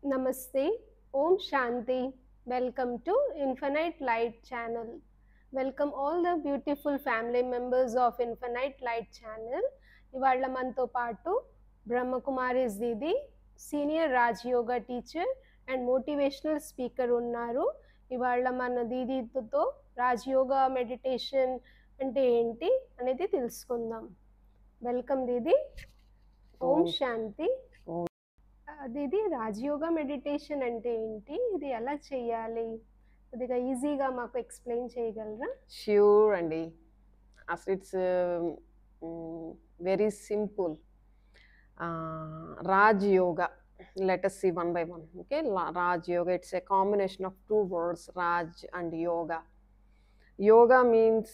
Namaste, Om Shanti. Welcome to Infinite Light channel. Welcome all the beautiful family members of Infinite Light channel. ఇవాళ మనతో పాటు Brahma Kumaris Didi senior Raj yoga teacher and motivational speaker ఉన్నారు. ఇవాళ మన దీదీతో Raj yoga meditation అంటే ఏంటి అనేది తెలుసుకుందాం. వెల్కమ్ దీది. ఓం శాంతి. దీది, రాజయోగా మెడిటేషన్ అంటే ఏంటి, ఇది ఎలా చేయాలి, కొద్దిగా ఈజీగా మాకు ఎక్స్ప్లెయిన్ చేయగలరా? ష్యూర్ అండి. అసలు it's very simple. Raj yoga, let us see one by one. Okay, Raj Yoga, it's a combination of two words, Raj and Yoga. Yoga means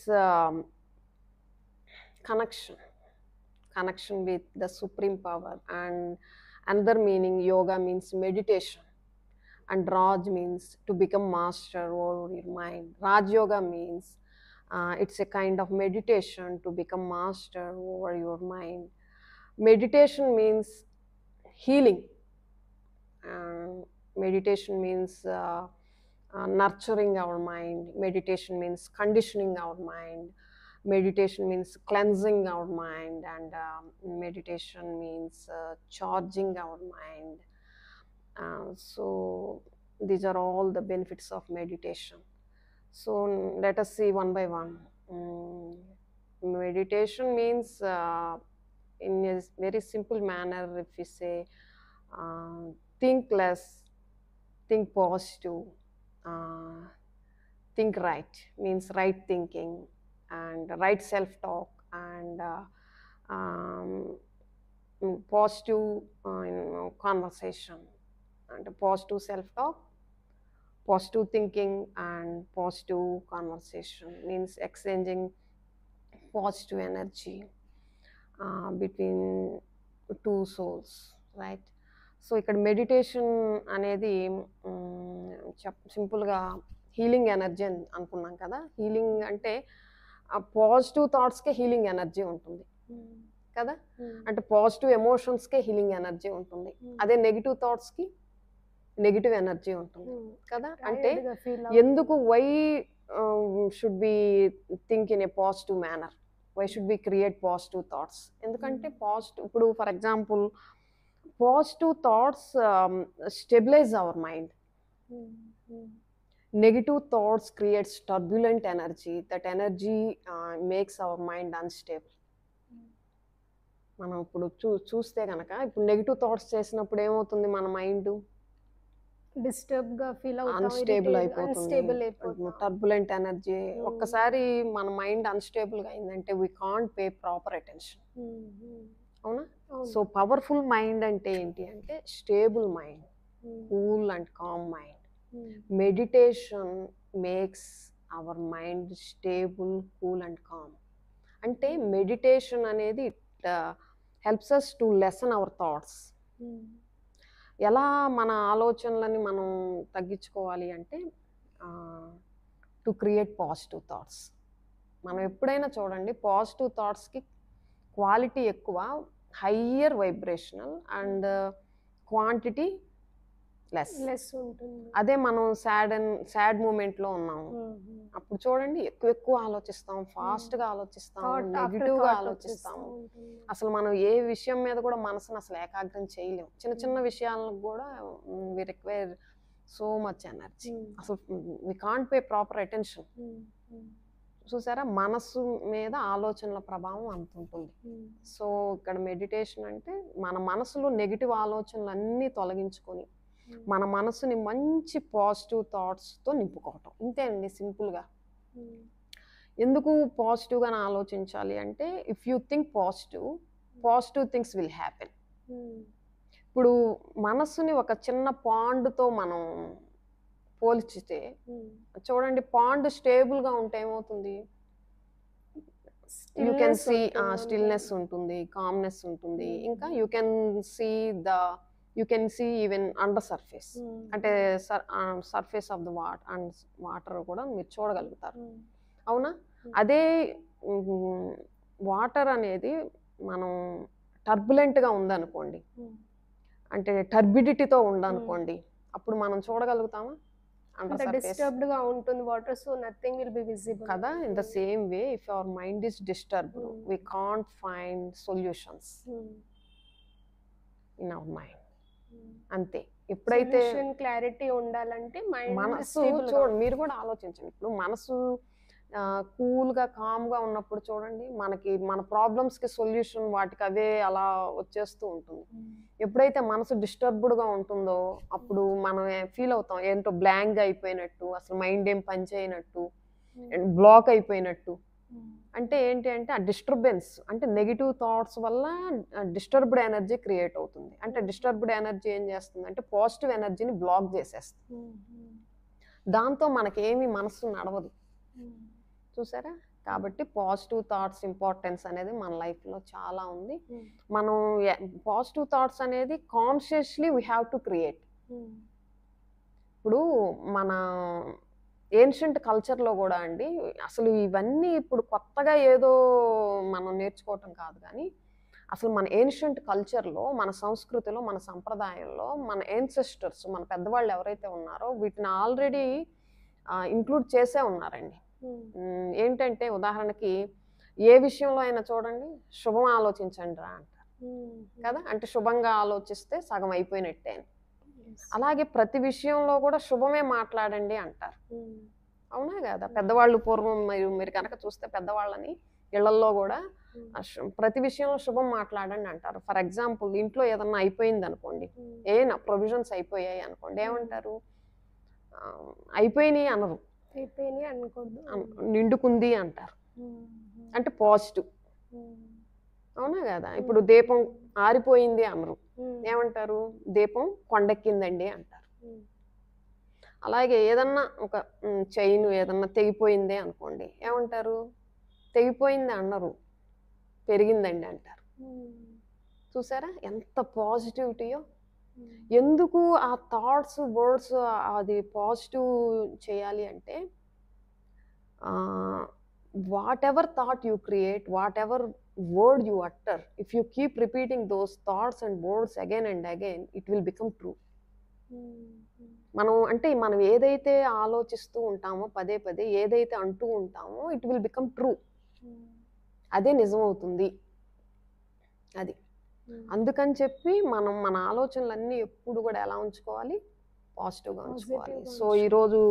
connection with the supreme power, and another meaning, yoga means meditation, and Raj means to become master over your mind. Raj Yoga means it's a kind of meditation to become master over your mind. Meditation means healing. Meditation means nurturing our mind. Meditation means conditioning our mind. Meditation means cleansing our mind, and meditation means charging our mind. So these are all the benefits of meditation. So let us see one by one. Meditation means in a very simple manner, if we say think less, think positive, think right, means right thinking and right self-talk, and positive conversation, and positive self-talk, positive thinking, and positive conversation means exchanging positive energy between two souls, right? So ఇక్కడ meditation అనేది సింపుల్గా healing energy అని అనుకున్నాం కదా. Healing అంటే positive థాట్స్కే healing energy ఉంటుంది కదా, అంటే పాజిటివ్ ఎమోషన్స్కే హీలింగ్ ఎనర్జీ ఉంటుంది. అదే నెగిటివ్ థాట్స్కి నెగిటివ్ ఎనర్జీ ఉంటుంది కదా. అంటే ఎందుకు why should be think in a positive manner, why should be create positive thoughts? ఎందుకంటే పాజిటివ్, ఇప్పుడు for example positive thoughts stabilize our mind. Negative thoughts creates turbulent energy. That energy makes our mind unstable. మనం ఇప్పుడు చూస్తే కనుక ఇప్పుడు negative thoughts చేసినప్పుడు ఏమవుతుంది, మన మైండ్ డిస్టర్బ్గా ఫీల్ అవుతాం, అన్స్టేబుల్ అయిపోతుంది, టర్బులెంట్ ఎనర్జీ. ఒక్కసారి మన మైండ్ అన్స్టేబుల్గా అయిందంటే we can't pay proper attention. అవునా? సో పవర్ఫుల్ మైండ్ అంటే ఏంటి అంటే stable mind, cool and calm mind. Meditation makes our mind stable, cool and calm. అంటే మెడిటేషన్ అనేది it helps us to lessen our thoughts. ఎలా మన ఆలోచనలని మనం తగ్గించుకోవాలి అంటే టు క్రియేట్ పాజిటివ్ థాట్స్. మనం ఎప్పుడైనా చూడండి, పాజిటివ్ థాట్స్కి క్వాలిటీ ఎక్కువ, higher vibrational, and quantity less ఉంటుంది. అదే మనం సాడ్ మూమెంట్లో ఉన్నాము, అప్పుడు చూడండి ఎక్కువ ఆలోచిస్తాం, ఫాస్ట్గా ఆలోచిస్తాం, నెగిటివ్గా ఆలోచిస్తాం. అసలు మనం ఏ విషయం మీద కూడా మనసును అసలు ఏకాగ్రం చేయలేం. చిన్న చిన్న విషయాలకు కూడా we require so much energy. అసలు we can't pay proper attention. చూసారా, మనసు మీద ఆలోచనల ప్రభావం అంత ఉంటుంది. సో ఇక్కడ మెడిటేషన్ అంటే మన మనసులో నెగిటివ్ ఆలోచనలు అన్నీ తొలగించుకొని మన మనసుని మంచి పాజిటివ్ థాట్స్తో నింపుకోవటం. ఇంతే అండి, సింపుల్గా. ఎందుకు పాజిటివ్గానే ఆలోచించాలి అంటే if you think positive, positive things will happen. ఇప్పుడు మనసుని ఒక చిన్న పాండ్తో మనం పోల్చితే చూడండి, పాండ్ స్టేబుల్గా ఉంటే ఏమవుతుంది, యూ కెన్ సీ స్టిల్నెస్ ఉంటుంది, కామ్నెస్ ఉంటుంది, ఇంకా you can see even under surface, అంటే సర్ఫేస్ ఆఫ్ ద వాటర్ కూడా మీరు చూడగలుగుతారు. అవునా? అదే వాటర్ అనేది మనం టర్బులెంట్గా ఉందనుకోండి, అంటే టర్బిడిటీతో ఉందనుకోండి, అప్పుడు మనం చూడగలుగుతామా అండర్ సర్ఫేస్? డిస్టర్బ్డ్ గా ఉంటుంది water, so nothing will be visible కదా. In the same way if our mind is disturbed we can't find solutions in our mind. అంతే. ఎప్పుడైతే క్లారిటీ ఉండాలంటే మనసు చూడండి, మీరు కూడా ఆలోచించండి, ఇప్పుడు మనసు కూల్గా కామ్గా ఉన్నప్పుడు చూడండి, మనకి మన ప్రాబ్లమ్స్కి సొల్యూషన్ వాటికి అవే అలా వచ్చేస్తూ ఉంటుంది. ఎప్పుడైతే మనసు డిస్టర్బ్డ్గా ఉంటుందో అప్పుడు మనం ఫీల్ అవుతాం ఏంటో బ్లాంక్గా అయిపోయినట్టు, అసలు మైండ్ ఏం పని చేయనట్టు, బ్లాక్ అయిపోయినట్టు. అంటే ఏంటి అంటే ఆ డిస్టర్బెన్స్, అంటే నెగిటివ్ థాట్స్ వల్ల డిస్టర్బ్డ్ ఎనర్జీ క్రియేట్ అవుతుంది. అంటే డిస్టర్బ్డ్ ఎనర్జీ ఏం చేస్తుంది అంటే పాజిటివ్ ఎనర్జీని బ్లాక్ చేసేస్తుంది. దాంతో మనకేమి మనసు నడవదు, చూసారా. కాబట్టి పాజిటివ్ థాట్స్ ఇంపార్టెన్స్ అనేది మన లైఫ్లో చాలా ఉంది. మనం పాజిటివ్ థాట్స్ అనేది consciously we have to create. ఇప్పుడు మన ఏన్షియంట్ కల్చర్లో కూడా అండి, అసలు ఇవన్నీ ఇప్పుడు కొత్తగా ఏదో మనం నేర్చుకోవటం కాదు, కానీ అసలు మన ఏన్షియంట్ కల్చర్లో, మన సంస్కృతిలో, మన సంప్రదాయంలో మన ఏన్సెస్టర్స్, మన పెద్దవాళ్ళు ఎవరైతే ఉన్నారో వీటిని ఆల్రెడీ ఇంక్లూడ్ చేసే ఉన్నారండి. ఏంటంటే ఉదాహరణకి ఏ విషయంలో అయినా చూడండి, శుభం ఆలోచించండి రా అంటారు కదా. అంటే శుభంగా ఆలోచిస్తే సగం అయిపోయినట్టే అని. అలాగే ప్రతి విషయంలో కూడా శుభమే మాట్లాడండి అంటారు, అవునా కదా. పెద్దవాళ్ళు పూర్వం మీరు కనుక చూస్తే పెద్దవాళ్ళని ఇళ్లల్లో కూడా ప్రతి విషయంలో శుభం మాట్లాడండి అంటారు. ఫర్ ఎగ్జాంపుల్ ఇంట్లో ఏదన్నా అయిపోయింది అనుకోండి, ఏనా ప్రొవిజన్స్ అయిపోయాయి అనుకోండి, ఏమంటారు? అయిపోయినాయి అనరు, నిండుకుంది అంటారు. అంటే పాజిటివ్, అవునా కదా. ఇప్పుడు దీపం ఆరిపోయింది అనరు, ఏమంటారు? దీపం కొండెక్కిందండి అంటారు. అలాగే ఏదన్నా ఒక చైన్ ఏదన్నా తెగిపోయింది అనుకోండి, ఏమంటారు? తెగిపోయింది అన్నారు, పెరిగిందండి అంటారు. చూసారా ఎంత పాజిటివిటీయో. ఎందుకు ఆ థాట్స్ వర్డ్స్ అది పాజిటివ్ చేయాలి అంటే, what ever thought you create, what ever word you utter, if you keep repeating those thoughts and words again and again, it will become true. మనం అంటే మనం ఏదైతే ఆలోచిస్తూ ఉంటామో పదే పదే, ఏదైతే అంటూ ఉంటామో, ఇట్ విల్ బికమ్ ట్రూ, అదే నిజం అవుతుంది. అది అందుకని చెప్పి మనం మన ఆలోచనలన్నీ ఎప్పుడు కూడా ఎలా ఉంచుకోవాలి? పాజిటివ్గా ఉంచుకోవాలి. సో ఈరోజు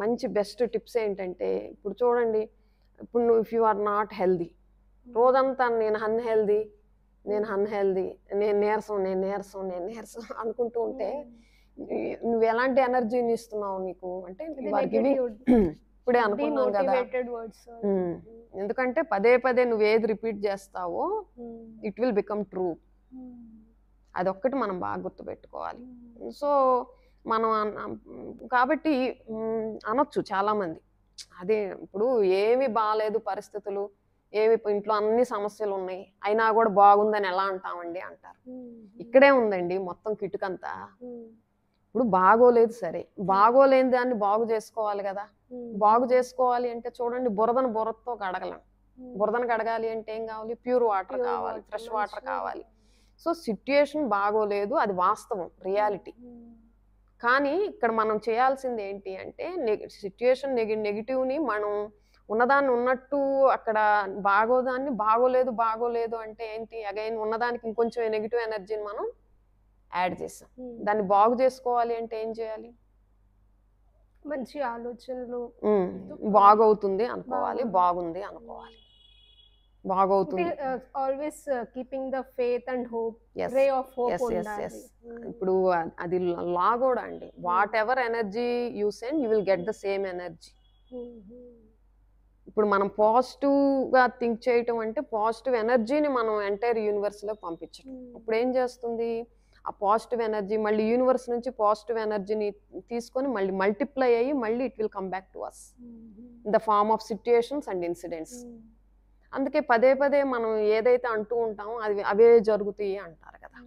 మంచి బెస్ట్ టిప్స్ ఏంటంటే, ఇప్పుడు చూడండి, ఇప్పుడు నువ్వు if you are not healthy, రోజంతా నేను అన్హెల్దీ, నేను నీరసం అనుకుంటూ ఉంటే నువ్వు ఎలాంటి ఎనర్జీని ఇస్తున్నావు నీకు అంటే? ఇప్పుడే అనుకున్నాం కదా, ఎందుకంటే పదే పదే నువ్వు ఏది రిపీట్ చేస్తావో ఇట్ విల్ బికమ్ ట్రూ. అదొక్కటి మనం బాగా గుర్తుపెట్టుకోవాలి. సో మనం కాబట్టి అనొచ్చు చాలామంది, అదే ఇప్పుడు ఏమి బాగాలేదు పరిస్థితులు, ఏమి ఇంట్లో అన్ని సమస్యలు ఉన్నాయి, అయినా కూడా బాగుందని ఎలా అంటామండి అంటారు. ఇక్కడే ఉందండి మొత్తం కిటుకంతా. ఇప్పుడు బాగోలేదు, సరే, బాగోలేని దాన్ని బాగు చేసుకోవాలి కదా. బాగు చేసుకోవాలి అంటే చూడండి, బురదతో కడగలేం. బురదను కడగాలి అంటే ఏం కావాలి? ప్యూర్ వాటర్ కావాలి, ఫ్రెష్ వాటర్ కావాలి. సో సిట్యుయేషన్ బాగోలేదు, అది వాస్తవం, రియాలిటీ. కానీ ఇక్కడ మనం చేయాల్సింది ఏంటి అంటే, సిట్యుయేషన్ నెగిటివ్ని మనం ఉన్నదాన్ని ఉన్నట్టు అక్కడ బాగోలేదు అంటే ఏంటి? అగైన్ ఉన్నదానికి ఇంకొంచెం నెగిటివ్ ఎనర్జీని మనం యాడ్ చేసాం. దాన్ని బాగు చేసుకోవాలి అంటే ఏం చేయాలి? మంచి ఆలోచనలు, బాగవుతుంది అనుకోవాలి, బాగుంది అనుకోవాలి, బాగవుతుంది. Always keeping the faith and hope, ray of hope ఉండాలి. ఇప్పుడు అది లా కూడా అండి, whatever energy you send you will get the same energy. ఇప్పుడు మనం పాజిటివ్గా థింక్ చేయటం అంటే పాజిటివ్ ఎనర్జీని మనం ఎంటైర్ యూనివర్స్లోకి పంపించడం. ఇప్పుడు ఏం చేస్తుంది? ఆ పాజిటివ్ ఎనర్జీ మళ్ళీ యూనివర్స్ నుంచి పాజిటివ్ ఎనర్జీని తీసుకొని మళ్ళీ మల్టిప్లై అయ్యి మళ్ళీ it will come back to us in the form of situations and incidents. అందుకే పదే పదే మనం ఏదైతే అంటూ ఉంటామో అవే జరుగుతాయి అంటారు కదా.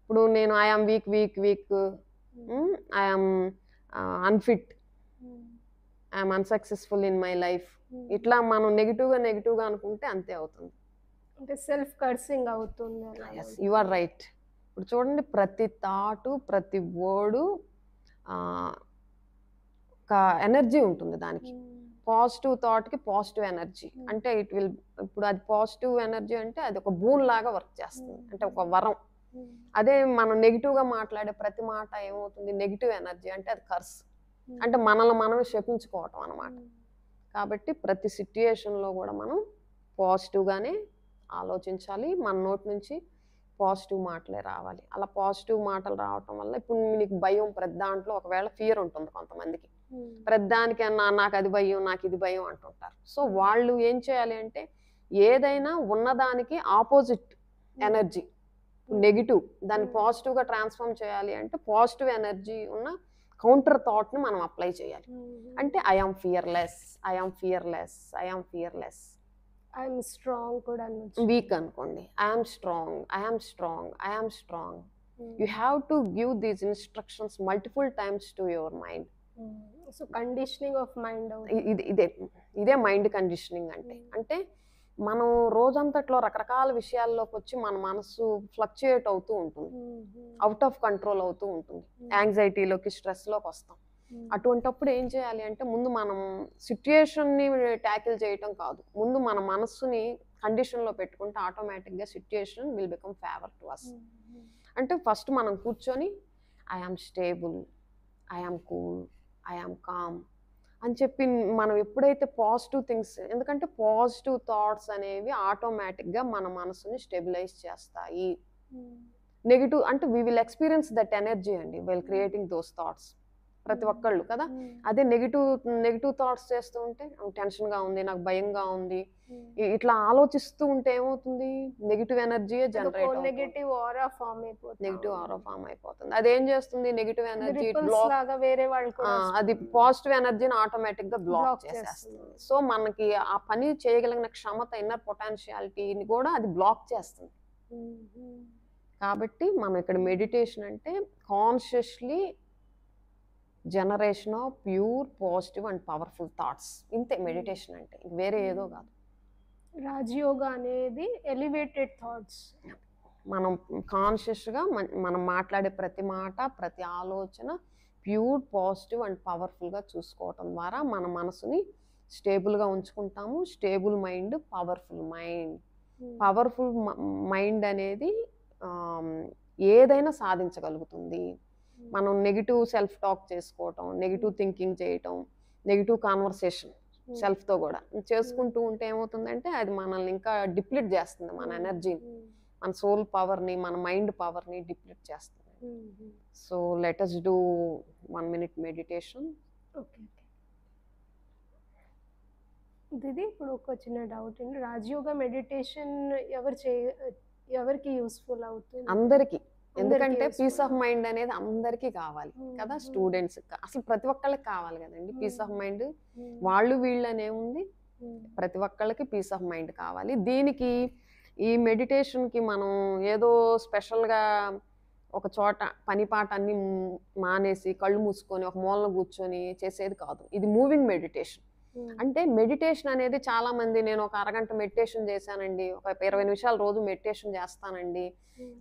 ఇప్పుడు నేను I am weak, I am unfit, I am unsuccessful in my life, ఇట్లా మనం నెగిటివ్గా అనుకుంటే అంతే అవుతుంది. అంటే సెల్ఫ్ కర్సింగ్ అవుతుంది. You are right. ఇప్పుడు చూడండి, ప్రతి థాటు, ప్రతి వర్డు ఒక ఎనర్జీ ఉంటుంది దానికి. పాజిటివ్ థాట్కి పాజిటివ్ ఎనర్జీ అంటే ఇప్పుడు అది పాజిటివ్ ఎనర్జీ అంటే అది ఒక బూన్ లాగా వర్క్ చేస్తుంది, అంటే ఒక వరం. అదే మనం నెగిటివ్గా మాట్లాడే ప్రతి మాట ఏమవుతుంది, నెగిటివ్ ఎనర్జీ అంటే అది కర్స్, అంటే మనల్ని మనమే శపించుకోవటం అనమాట. కాబట్టి ప్రతి సిట్యుయేషన్లో కూడా మనం పాజిటివ్గానే ఆలోచించాలి, మన నోటి నుంచి పాజిటివ్ మాటలే రావాలి. అలా పాజిటివ్ మాటలు రావటం వల్ల ఇప్పుడు నీకు భయం, ప్రతి దాంట్లో ఒకవేళ ఫియర్ ఉంటుంది కొంతమందికి, ప్రతి దానికన్నా నాకు అది భయం, నాకు ఇది భయం అంటుంటారు. సో వాళ్ళు ఏం చేయాలి అంటే ఏదైనా ఉన్నదానికి ఆపోజిట్ ఎనర్జీ నెగిటివ్ దాన్ని పాజిటివ్గా ట్రాన్స్ఫార్మ్ చేయాలి అంటే పాజిటివ్ ఎనర్జీ ఉన్న కౌంటర్ థాట్ని మనం అప్లై చేయాలి. అంటే I am fearless, I am fearless, I am fearless. I'm strong కూడా వీక్ అనుకోండి, I'm strong, I'm strong, I'm strong. You have to give these instructions multiple times to your mind. So conditioning of mind, ఇదే mind conditioning అంటే. అంటే మనం రోజంతట్లో రకరకాల విషయాల్లోకి వచ్చి మన మనసు ఫ్లక్చుయేట్ అవుతూ ఉంటుంది, అవుట్ ఆఫ్ కంట్రోల్ అవుతూ ఉంటుంది, యాంగ్జైటీలోకి, స్ట్రెస్లోకి వస్తాం. అటువంటప్పుడు ఏం చేయాలి అంటే ముందు మనం సిట్యుయేషన్ని ట్యాకిల్ చేయటం కాదు, ముందు మన మనస్సుని కండిషన్లో పెట్టుకుంటే ఆటోమేటిక్గా situation will become favour to us. అంటే ఫస్ట్ మనం కూర్చొని I am stable, I am cool, I am calm అని చెప్పి మనం ఎప్పుడైతే పాజిటివ్ థింగ్స్, ఎందుకంటే పాజిటివ్ థాట్స్ అనేవి ఆటోమేటిక్గా మన మనసుని స్టెబిలైజ్ చేస్తాయి. నెగిటివ్ అంటే we will experience that energy అండి వైల్ క్రియేటింగ్ దోస్ థాట్స్, ప్రతి ఒక్కళ్ళు కదా. అదే నెగిటివ్ థాట్స్ చేస్తూ ఉంటే టెన్షన్గా ఉంది, నాకు భయంగా ఉంది, ఇట్లా ఆలోచిస్తూ ఉంటే ఏమవుతుంది, నెగిటివ్ ఎనర్జీయే జనరేట్ అవుతుంది, నెగిటివ్ ఆరా ఫామ్ అయిపోతుంది. అదేం చేస్తుంది, నెగిటివ్ ఎనర్జీ అది పాజిటివ్ ఎనర్జీని ఆటోమేటిక్ గా బ్లాక్ చేసేస్తుంది. సో మనకి ఆ పని చేయగలిగిన క్షమత, ఇన్నర్ పొటెన్షియాలిటీని కూడా అది బ్లాక్ చేస్తుంది. కాబట్టి మనం ఇక్కడ మెడిటేషన్ అంటే consciously generation of pure positive and powerful thoughts, ఇంతే మెడిటేషన్ అంటే, వేరే ఏదో కాదు. రాజయోగా అనేది ఎలివేటెడ్ థాట్స్. మనం కాన్షియస్గా మనం మాట్లాడే ప్రతి మాట, ప్రతి ఆలోచన ప్యూర్ పాజిటివ్ అండ్ పవర్ఫుల్గా చూసుకోవటం ద్వారా మన మనసుని స్టేబుల్గా ఉంచుకుంటాము. Stable mind, powerful mind. Powerful mind అనేది ఏదైనా సాధించగలుగుతుంది. మనం నెగిటివ్ సెల్ఫ్ టాక్ చేసుకోవటం, నెగిటివ్ థింకింగ్ చేయటం, నెగిటివ్ కాన్వర్సేషన్ సెల్ఫ్తో కూడా చేసుకుంటూ ఉంటే ఏమవుతుందంటే అది మనల్ని ఇంకా డిప్లీట్ చేస్తుంది, మన ఎనర్జీని, మన సోల్ పవర్ని, మన మైండ్ పవర్ని డిప్లీట్ చేస్తుంది. So let us do 1 minute meditation. Okay Didi, ఇప్పుడు ఒక చిన్న డౌట్ అండి, రాజయోగా మెడిటేషన్ ఎవరికి యూస్ఫుల్ అవుతుంది? అందరికీ. ఎందుకంటే పీస్ ఆఫ్ మైండ్ అనేది అందరికీ కావాలి కదా, స్టూడెంట్స్, అసలు ప్రతి ఒక్కళ్ళకి కావాలి కదండి పీస్ ఆఫ్ మైండ్. వాళ్ళు వీళ్ళు అనే ఉంది, ప్రతి ఒక్కళ్ళకి పీస్ ఆఫ్ మైండ్ కావాలి. దీనికి ఈ మెడిటేషన్కి మనం ఏదో స్పెషల్గా ఒక చోట పని పాట అన్ని మానేసి కళ్ళు మూసుకొని ఒక మూలన కూర్చొని చేసేది కాదు. ఇది మూవింగ్ మెడిటేషన్. అంటే మెడిటేషన్ అనేది చాలా మంది, నేను ఒక అరగంట మెడిటేషన్ చేశానండి, ఒక 20 నిమిషాలు రోజు మెడిటేషన్ చేస్తానండి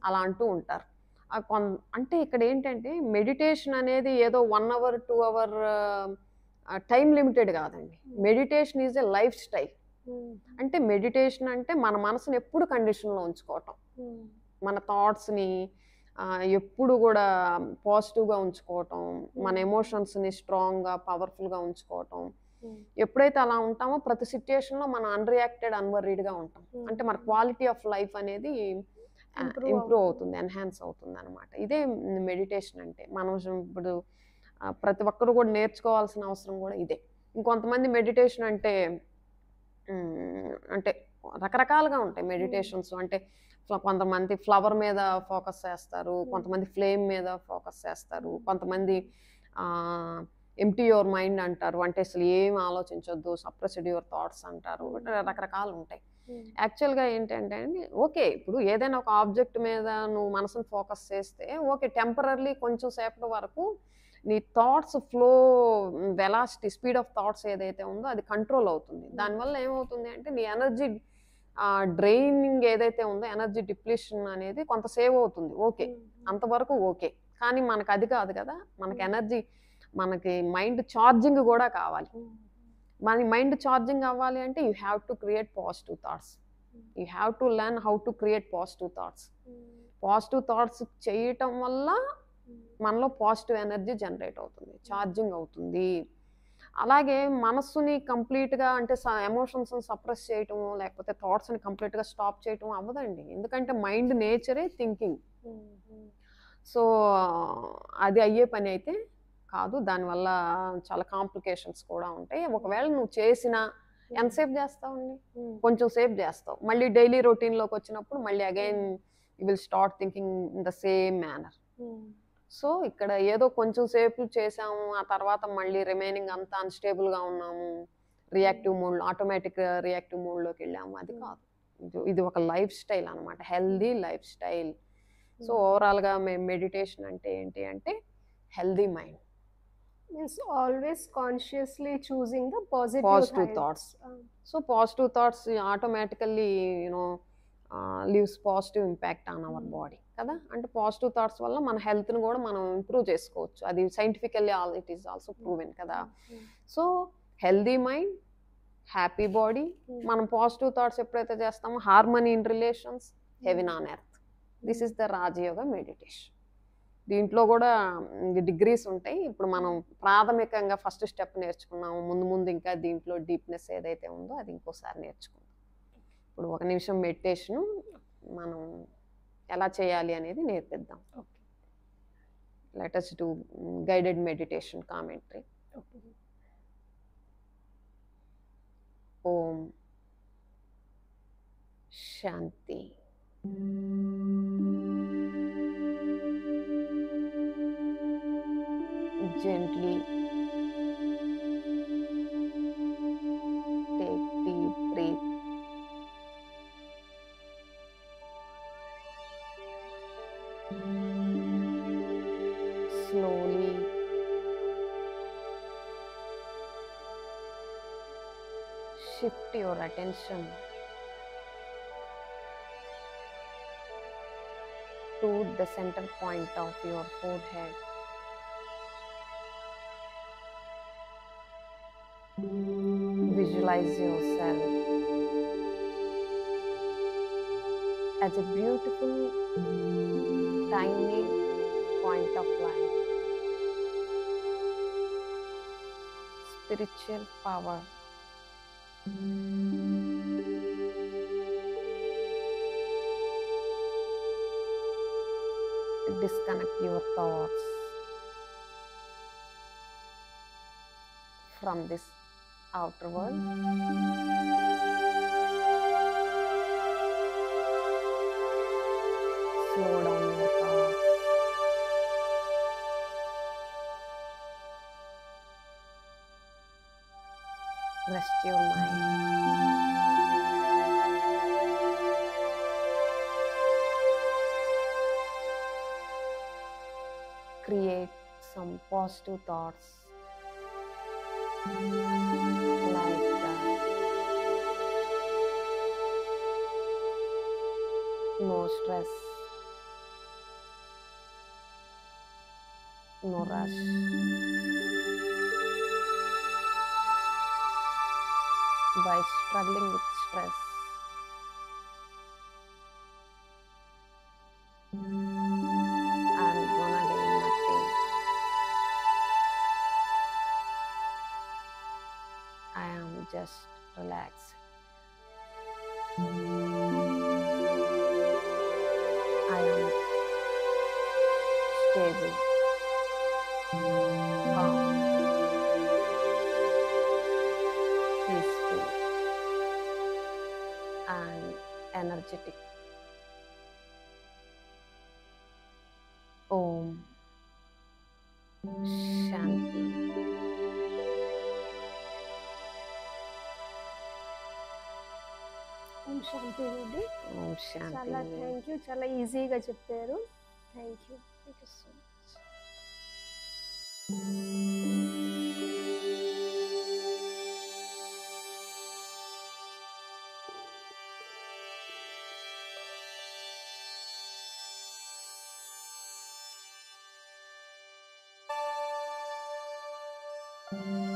అలా అంటూ ఉంటారు. అంటే ఇక్కడ ఏంటంటే మెడిటేషన్ అనేది ఏదో 1 hour 2 hour టైం లిమిటెడ్ కాదండి. Meditation is a life style. అంటే మెడిటేషన్ అంటే మన మనసుని ఎప్పుడు కండిషన్లో ఉంచుకోవటం, మన థాట్స్ని ఎప్పుడు కూడా పాజిటివ్గా ఉంచుకోవటం, మన ఎమోషన్స్ని స్ట్రాంగ్గా, పవర్ఫుల్గా ఉంచుకోవటం. ఎప్పుడైతే అలా ఉంటామో ప్రతి సిచ్యుయేషన్లో మనం అన్రియాక్టెడ్, అన్వర్రీడ్గా ఉంటాం. అంటే మన క్వాలిటీ ఆఫ్ లైఫ్ అనేది ఇంప్రూవ్ అవుతుంది, ఎన్హాన్స్ అవుతుంది అనమాట. ఇదే మెడిటేషన్ అంటే. మనం ఇప్పుడు ప్రతి ఒక్కరు కూడా నేర్చుకోవాల్సిన అవసరం కూడా ఇదే. ఇంకొంతమంది మెడిటేషన్ అంటే రకరకాలుగా ఉంటాయి మెడిటేషన్స్. అంటే కొంతమంది ఫ్లవర్ మీద ఫోకస్ చేస్తారు, కొంతమంది ఫ్లేమ్ మీద ఫోకస్ చేస్తారు, కొంతమంది ఎంప్టీ యువర్ మైండ్ అంటారు, అంటే అసలు ఏం ఆలోచించొద్దు, సప్రెస్డ్ యువర్ థాట్స్ అంటారు. రకరకాలు ఉంటాయి. యాక్చువల్గా ఏంటంటే అండి, ఓకే ఇప్పుడు ఏదైనా ఒక ఆబ్జెక్ట్ మీద నువ్వు మనసును ఫోకస్ చేస్తే ఓకే, టెంపరర్లీ కొంచెం సేపటి వరకు నీ thoughts flow velocity speed of thoughts ఏదైతే ఉందో అది కంట్రోల్ అవుతుంది. దానివల్ల ఏమవుతుంది అంటే నీ ఎనర్జీ డ్రైనింగ్ ఏదైతే ఉందో ఎనర్జీ డిప్లీషన్ అనేది కొంత సేవ్ అవుతుంది. ఓకే, అంతవరకు ఓకే. కానీ మనకు అది కాదు కదా, మనకి ఎనర్జీ, మనకి మైండ్ ఛార్జింగ్ కూడా కావాలి. మన మైండ్ ఛార్జింగ్ అవ్వాలి అంటే you have to create positive thoughts. You have to learn how to create positive thoughts. Positive thoughts చేయటం వల్ల మనలో పాజిటివ్ ఎనర్జీ జనరేట్ అవుతుంది, ఛార్జింగ్ అవుతుంది. అలాగే మనస్సుని కంప్లీట్గా అంటే ఎమోషన్స్ని సప్రెస్ చేయటం లేకపోతే థాట్స్ని కంప్లీట్గా స్టాప్ చేయటం అవ్వదండి. ఎందుకంటే మైండ్ నేచరే థింకింగ్. సో అది అయ్యే పని అయితే కాదు. దానివల్ల చాలా కాంప్లికేషన్స్ కూడా ఉంటాయి. ఒకవేళ నువ్వు చేసినా ఎంతసేపు చేస్తావండి, కొంచెం సేపు చేస్తావు. మళ్ళీ డైలీ రొటీన్లోకి వచ్చినప్పుడు మళ్ళీ again you will start thinking in the same manner. So ఇక్కడ ఏదో కొంచెం సేపు చేసాము, ఆ తర్వాత మళ్ళీ రిమైనింగ్ అంతా అన్స్టేబుల్గా ఉన్నాము, రియాక్టివ్ మోడ్, ఆటోమేటిక్ రియాక్టివ్ మోడ్లోకి వెళ్ళాము. అది కాదు. ఇది ఒక లైఫ్ స్టైల్ అనమాట, హెల్దీ లైఫ్ స్టైల్. సో ఓవరాల్గా మెడిటేషన్ అంటే ఏంటి అంటే healthy mind means always consciously choosing the positive thoughts. So positive thoughts automatically leaves positive impact on our body కదా. అంటే పాజిటివ్ థాట్స్ వల్ల మన హెల్త్ని కూడా మనం ఇంప్రూవ్ చేసుకోవచ్చు. అది scientifically it is also proven కదా. So healthy mind, happy body. మనం పాజిటివ్ థాట్స్ ఎప్పుడైతే చేస్తామో harmony in relations, heaven on earth. This is the Rajyoga meditation. దీంట్లో కూడా డిగ్రీస్ ఉంటాయి. ఇప్పుడు మనం ప్రాథమికంగా ఫస్ట్ స్టెప్ నేర్చుకున్నాము. ముందు ముందు ఇంకా దీంట్లో డీప్నెస్ ఏదైతే ఉందో అది ఇంకోసారి నేర్చుకుందాం. ఇప్పుడు 1 నిమిషం మెడిటేషను మనం ఎలా చేయాలి అనేది నేర్పిద్దాం. Let us do guided meditation commentary. ఓం శాంతి. Gently take deep breath. Slowly shift your attention to the center point of your forehead. Visualize yourself as a beautiful tiny point of light, spiritual power, disconnect your thoughts from this outer world. Slow down your thoughts. Rest your mind. Create some positive thoughts like that. No stress, no rush. By struggling with stress, I'm gonna gain nothing. I am just relaxed. I am stable, calm, peaceful, and energetic. Om Shanti. Om Shanti Reddy. Om Shanti. చాలా thank you, చాలా ఈజీగా చెప్పారు. Thank you. Thank you so much. Thank you.